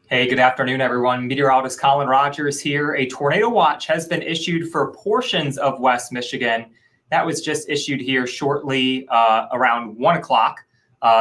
Hey, good afternoon, everyone. Meteorologist Collin Rogers here. A tornado watch has been issued for portions of West Michigan. That was just issued here shortly around 1 o'clock.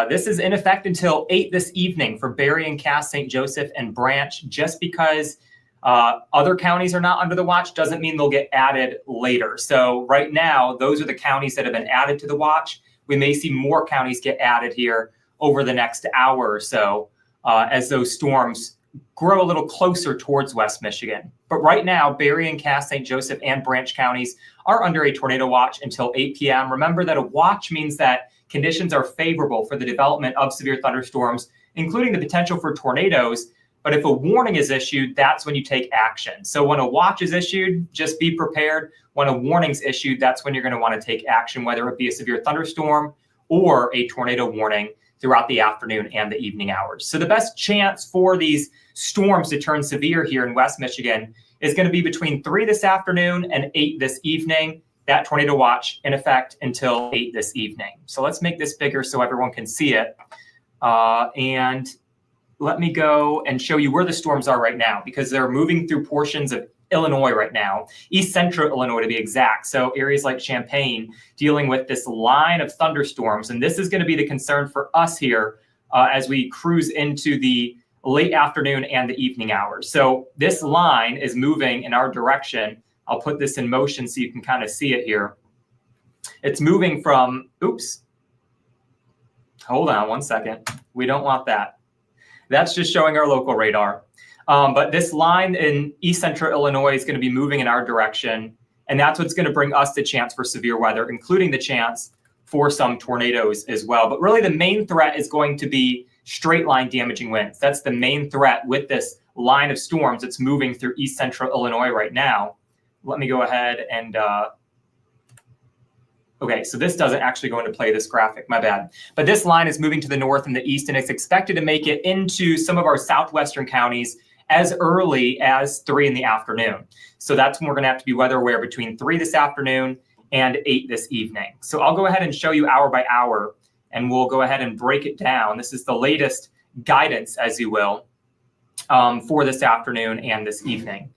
This is in effect until 8 this evening for Berrien, Cass, St. Joseph, and Branch. Just because other counties are not under the watch doesn't mean they'll get added later. So right now, those are the counties that have been added to the watch. We may see more counties get added here over the next hour or so as those storms grow a little closer towards West Michigan. But right now, Berrien, Cass, St. Joseph, and Branch counties are under a tornado watch until 8 p.m. Remember that a watch means that conditions are favorable for the development of severe thunderstorms, including the potential for tornadoes. But if a warning is issued, that's when you take action. So when a watch is issued, just be prepared. When a warning's issued, that's when you're going to want to take action, whether it be a severe thunderstorm or a tornado warning throughout the afternoon and the evening hours. So the best chance for these storms to turn severe here in West Michigan is going to be between 3 this afternoon and 8 this evening. That tornado watch in effect until 8 this evening. So let's make this bigger so everyone can see it. And let me go and show you where the storms are right now, because they're moving through portions of Illinois right now, east central Illinois to be exact. So areas like Champaign dealing with this line of thunderstorms. And this is going to be the concern for us here as we cruise into the late afternoon and the evening hours. So this line is moving in our direction. I'll put this in motion so you can kind of see it here. It's moving from, oops, hold on one second. We don't want that. That's just showing our local radar. But this line in east central Illinois is going to be moving in our direction. And that's what's going to bring us the chance for severe weather, including the chance for some tornadoes as well. But really the main threat is going to be straight line damaging winds. That's the main threat with this line of storms that's moving through east central Illinois right now. Let me go ahead and, okay, so this doesn't actually go into play, this graphic, my bad. But this line is moving to the north and the east, and it's expected to make it into some of our southwestern counties as early as 3 in the afternoon. So that's when we're going to have to be weather aware between 3 this afternoon and 8 this evening. So I'll go ahead and show you hour by hour, and we'll go ahead and break it down. This is the latest guidance, as you will, for this afternoon and this evening.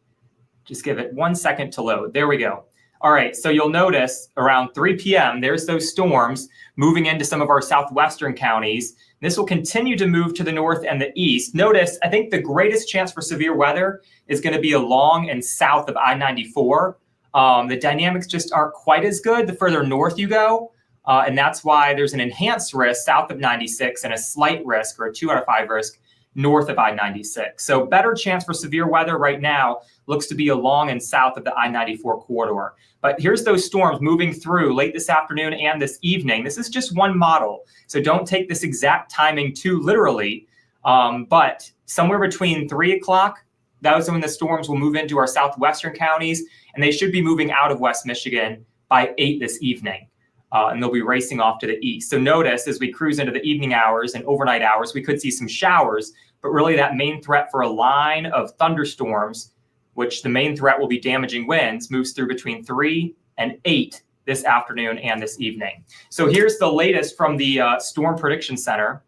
Just give it 1 second to load. There we go. All right, so you'll notice around 3 p.m., there's those storms moving into some of our southwestern counties. This will continue to move to the north and the east. Notice, I think the greatest chance for severe weather is going to be along and south of I-94. The dynamics just aren't quite as good the further north you go. And that's why there's an enhanced risk south of 96 and a slight risk, or a 2 out of 5 risk, north of I-96. So better chance for severe weather right now looks to be along and south of the I-94 corridor. But here's those storms moving through late this afternoon and this evening. This is just one model, so don't take this exact timing too literally. But somewhere between 3 o'clock, those are when the storms will move into our southwestern counties, and they should be moving out of West Michigan by 8 this evening. And they'll be racing off to the east. So notice as we cruise into the evening hours and overnight hours, we could see some showers, but really that main threat for a line of thunderstorms, which the main threat will be damaging winds, moves through between 3 and 8 this afternoon and this evening. So here's the latest from the Storm Prediction Center.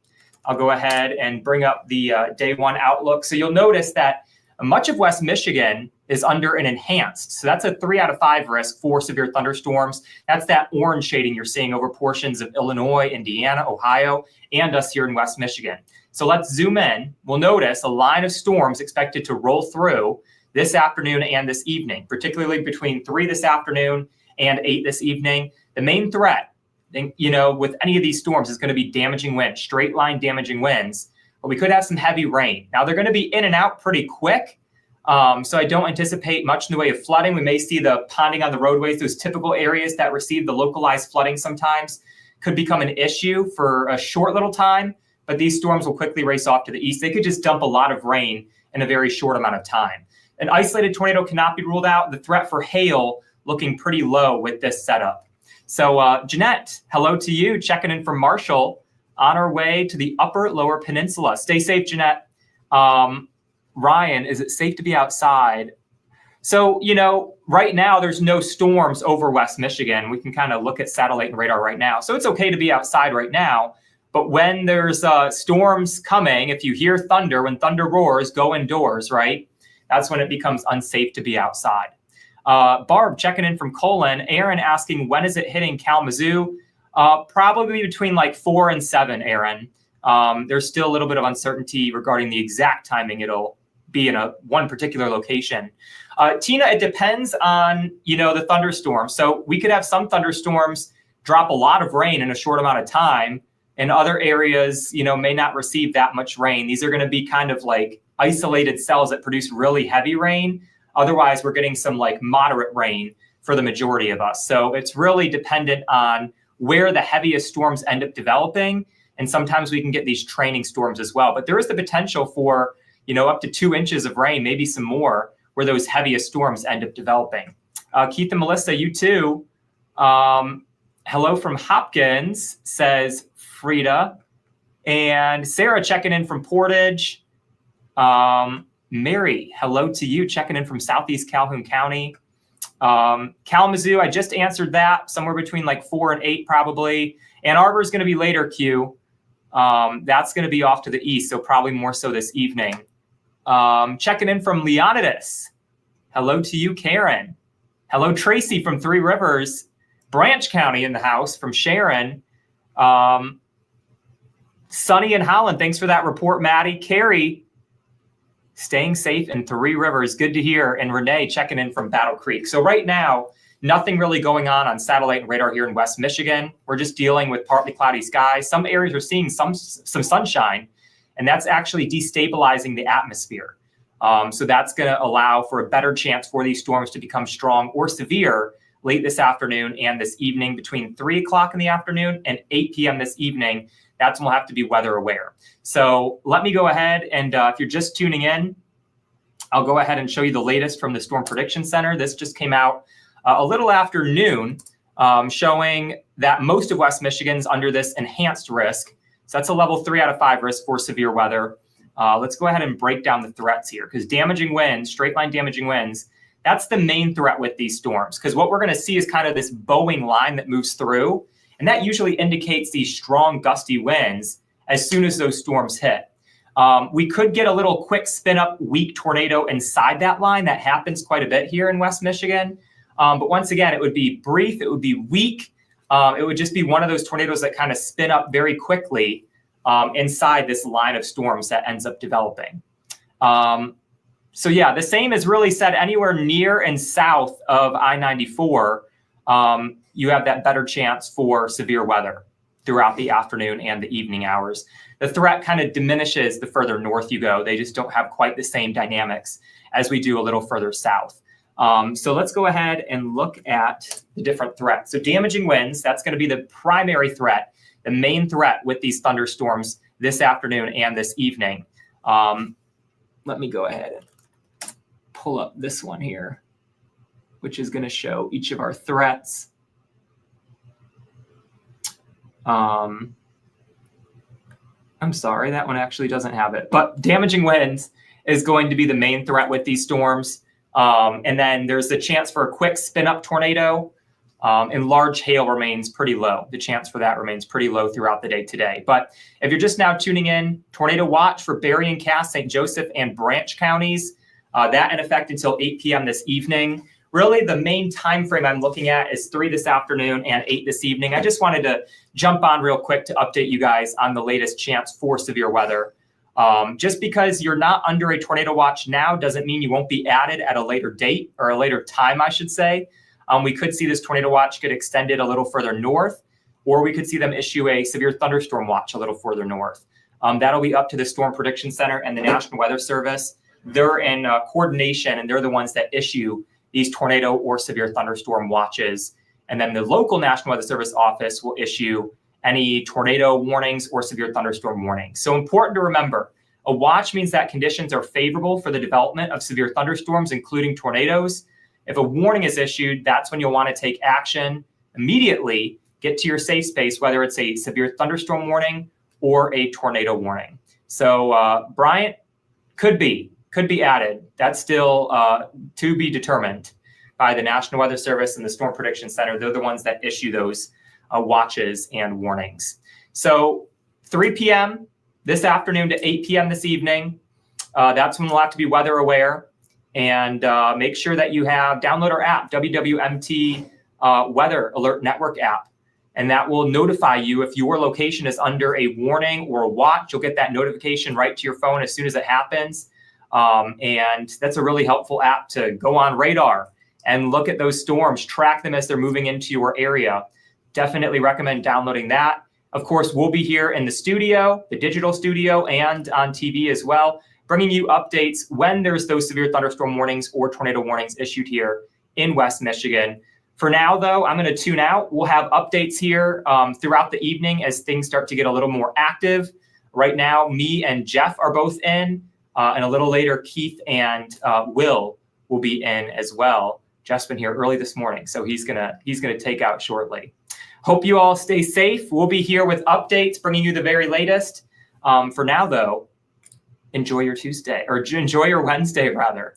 I'll go ahead and bring up the day 1 outlook. So you'll notice that much of West Michigan is under an enhanced. So that's a 3 out of 5 risk for severe thunderstorms. That's that orange shading you're seeing over portions of Illinois, Indiana, Ohio, and us here in West Michigan. So let's zoom in. We'll notice a line of storms expected to roll through this afternoon and this evening, particularly between 3 this afternoon and 8 this evening. The main threat, you know, with any of these storms is going to be damaging winds, straight line damaging winds. But we could have some heavy rain. Now they're going to be in and out pretty quick. So I don't anticipate much in the way of flooding. We may see the ponding on the roadways, those typical areas that receive the localized flooding sometimes could become an issue for a short little time, but these storms will quickly race off to the east. They could just dump a lot of rain in a very short amount of time. An isolated tornado cannot be ruled out. The threat for hail looking pretty low with this setup. So Jeanette, hello to you, checking in from Marshall on our way to the upper lower peninsula. Stay safe, Jeanette. Ryan, is it safe to be outside? So, you know, right now there's no storms over West Michigan. We can kind of look at satellite and radar right now. So it's okay to be outside right now. But when there's storms coming, if you hear thunder, when thunder roars, go indoors, right? That's when it becomes unsafe to be outside. Barb checking in from Colin. Aaron asking, when is it hitting Kalamazoo? Probably between like 4 and 7, Aaron. There's still a little bit of uncertainty regarding the exact timing it'll be in one particular location. Tina, it depends on, the thunderstorm. So we could have some thunderstorms drop a lot of rain in a short amount of time, and other areas, may not receive that much rain. These are going to be kind of like isolated cells that produce really heavy rain. Otherwise, we're getting some like moderate rain for the majority of us. So it's really dependent on where the heaviest storms end up developing. And sometimes we can get these training storms as well. But there is the potential for, up to 2 inches of rain, maybe some more, where those heaviest storms end up developing. Keith and Melissa, you too. Hello from Hopkins, says Frida. And Sarah checking in from Portage. Mary, hello to you, checking in from Southeast Calhoun County. Kalamazoo, I just answered that, somewhere between like 4 and 8 probably. Ann Arbor is going to be later, Q. That's going to be off to the east, so probably more so this evening. Checking in from Leonidas. Hello to you, Karen. Hello, Tracy from Three Rivers. Branch County in the house from Sharon. Sunny in Holland, thanks for that report, Maddie. Carrie, staying safe in Three Rivers, good to hear. And Renee checking in from Battle Creek. So right now, nothing really going on satellite and radar here in West Michigan. We're just dealing with partly cloudy skies. Some areas are seeing some sunshine, and that's actually destabilizing the atmosphere. So that's going to allow for a better chance for these storms to become strong or severe late this afternoon and this evening between 3 o'clock in the afternoon and 8 p.m. this evening. That's when we'll have to be weather aware. So let me go ahead and if you're just tuning in, I'll go ahead and show you the latest from the Storm Prediction Center. This just came out a little after noon, showing that most of West Michigan's under this enhanced risk. So that's a level 3 out of 5 risk for severe weather. Let's go ahead and break down the threats here, because damaging winds, straight line damaging winds, that's the main threat with these storms. Because what we're going to see is kind of this bowing line that moves through, and that usually indicates these strong gusty winds as soon as those storms hit. We could get a little quick spin up weak tornado inside that line. That happens quite a bit here in West Michigan. But once again, it would be brief, it would be weak. It would just be one of those tornadoes that kind of spin up very quickly inside this line of storms that ends up developing. So yeah, the same is really said anywhere near and south of I-94. You have that better chance for severe weather throughout the afternoon and the evening hours. The threat kind of diminishes the further north you go. They just don't have quite the same dynamics as we do a little further south. So let's go ahead and look at the different threats. So damaging winds, that's going to be the primary threat, the main threat with these thunderstorms this afternoon and this evening. Let me go ahead and pull up this one here, which is going to show each of our threats. I'm sorry, that one actually doesn't have it, but damaging winds is going to be the main threat with these storms. And then there's the chance for a quick spin up tornado, and large hail remains pretty low. The chance for that remains pretty low throughout the day today. But if you're just now tuning in, tornado watch for Berrien, Cass, St. Joseph, and Branch counties, that in effect until 8 p.m. this evening. Really, the main time frame I'm looking at is 3 this afternoon and 8 this evening. I just wanted to jump on real quick to update you guys on the latest chance for severe weather. Just because you're not under a tornado watch now doesn't mean you won't be added at a later date, or a later time, I should say. We could see this tornado watch get extended a little further north, or we could see them issue a severe thunderstorm watch a little further north. That'll be up to the Storm Prediction Center and the National Weather Service. They're in coordination, and they're the ones that issue these tornado or severe thunderstorm watches. And then the local National Weather Service office will issue any tornado warnings or severe thunderstorm warnings. So important to remember, a watch means that conditions are favorable for the development of severe thunderstorms, including tornadoes. If a warning is issued, that's when you'll want to take action immediately, get to your safe space, whether it's a severe thunderstorm warning or a tornado warning. So Bryant could be added. That's still to be determined by the National Weather Service and the Storm Prediction Center. They're the ones that issue those watches and warnings. So 3 p.m. this afternoon to 8 p.m. this evening. That's when we'll have to be weather aware. And make sure that you have download our app, WWMT Weather Alert Network app. And that will notify you if your location is under a warning or a watch. You'll get that notification right to your phone as soon as it happens. And that's a really helpful app to go on radar and look at those storms, track them as they're moving into your area. Definitely recommend downloading that. Of course, we'll be here in the studio, the digital studio, and on TV as well, bringing you updates when there's those severe thunderstorm warnings or tornado warnings issued here in West Michigan. For now, though, I'm going to tune out. We'll have updates here throughout the evening as things start to get a little more active. Right now, me and Jeff are both in, and a little later, Keith and Will be in as well. Jeff's been here early this morning, so he's gonna take out shortly. Hope you all stay safe. We'll be here with updates, bringing you the very latest. For now, though, enjoy your Tuesday, or enjoy your Wednesday, rather.